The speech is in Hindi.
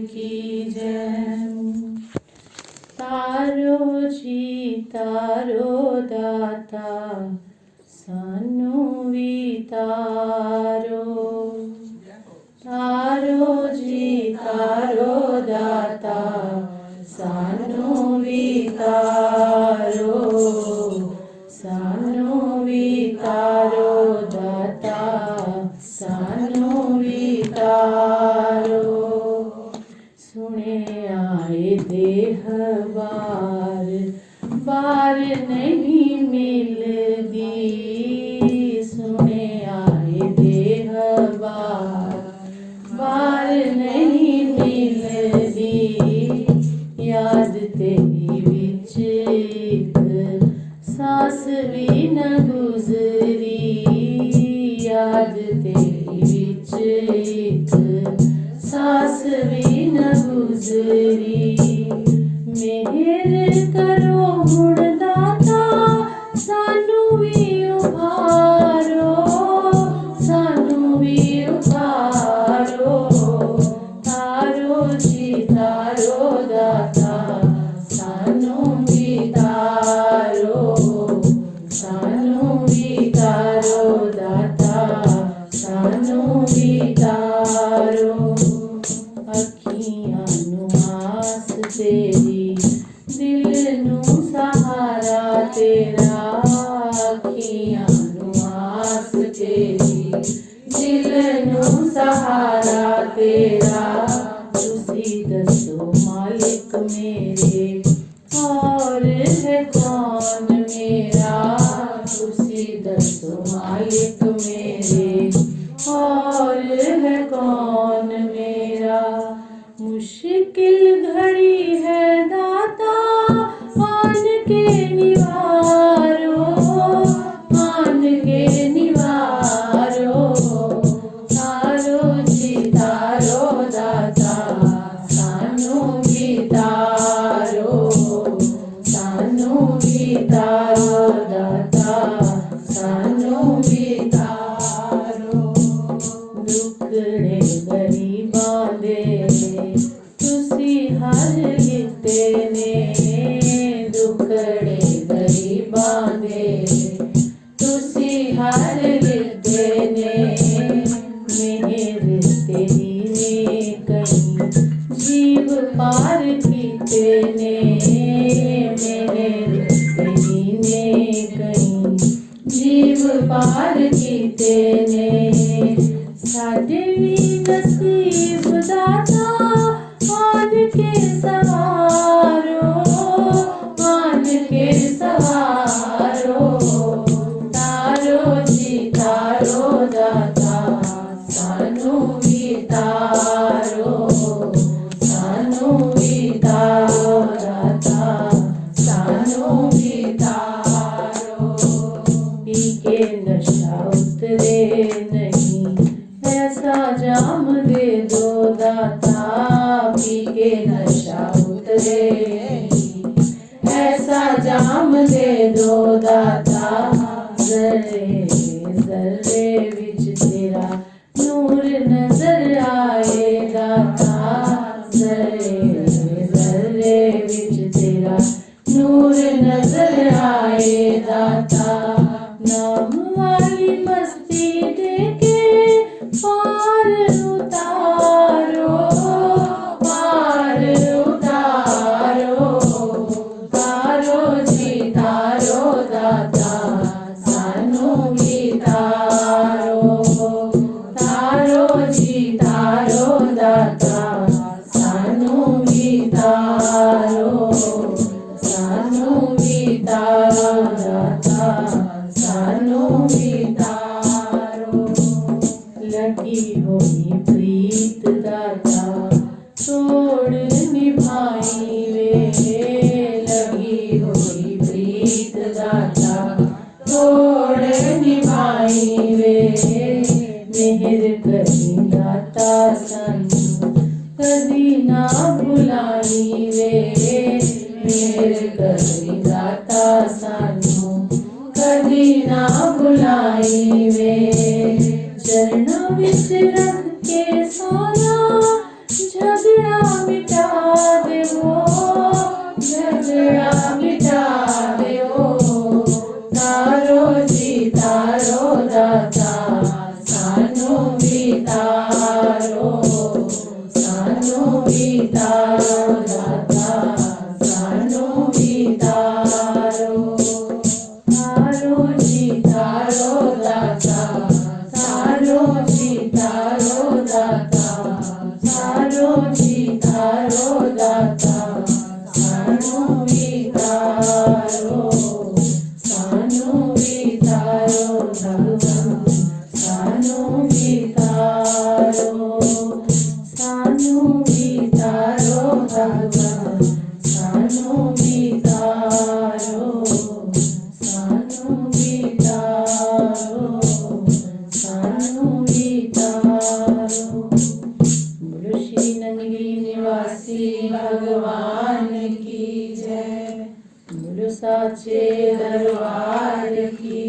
की जय। तारो जी तारो दाता सानू भी तारो। तारो जी तारो दाता सानू भी तारो। सानू भी तारो दाता सानू भी तारो। सुने आए देह बार बार नहीं मिलदी। सुने आए देह बार बार नहीं मिलदी। याद तेरी विच एक सांस भी न गुजरी। याद तेरी विच एक सांस भी न गुजरी। मेहर करो हुण दाता सानू भी उभारो। सानू भी उभारो। तारो जी तारो दाता सानू भी तारो। सानू भी तारो दाता सानू भी तारो। अखियां नू आस तेरी दिल नू सहारा तेरा। अखियां नू आस तेरी दिल नू सहारा तेरा। तुसी दसो मालिक मेरे और है कौन मेरा। तुसी दसो मालिक मेरे और है कौन मेरा। मुश्किल घड़ी है दाता आन के निवारो। आन के निवारो। तारो जी तारो दाता सानू भी तारो। सानू भी तारो दाता सानू भी तारो। दुखड़े गरीबां दे तुसी हर गिते ने। दुखड़े गरीबां दे तुसी हर गिते ने। मेहर तेरी ने कहीं जीव पार कीते ने। मेहर तेरी ने कहीं जीव पार कीते ने। साडे भी नसीब दाता आन के सवारो। आन के सवारो। तारो जी तारो दाता सानू भी तारो। सानू भी तारो दाता सानू भी तारो। पी के नशा उतरे नहीं ऐसा जाम दे दो दाता। पी के नशा उतरे नहीं ऐसा जाम दे दो दाता। जर्रे जर्रे विच तेरा नूर नजर आए दाता। जर्रे जर्रे विच तेरा नूर नजर आए दाता। नाम वाली मस्ती देके पार उतारो। पार उतारो। तारो जी तारो दाता सानू भी तारो। तारो जी तारो दाता सानू भी तारो। सानू भी तारो दाता सानू भी तारो। लगी होई प्रीत दाता तोड़ निभाई वे। लगी होई प्रीत दाता तोड़ निभाई वे। मेहर करी दाता सानू कदी ना भुलाई वे। मेहर करी दाता सानू कदी ना भुलाई वे। चरणों विच रख के सारा झगड़ा झगड़ा मिटा देवो, झगड़ा मिटा देवो। तारो जी तारो दाता सानू भी तारो, सानू भी तारो दाता सानू भी तारो। तारो जी तारो दाता सारो जी तारो दाता, सारो जी तारो दाता सानू भी तारो, सानू भी तारो भगवान सानू भी तारो, सानू भी तारो भगवान सानू भी तारो, सानू भी तारो, सानू भी तारो। बोलो श्री नंदी निवासी भगवान की जय, बोलो साचे दरबार की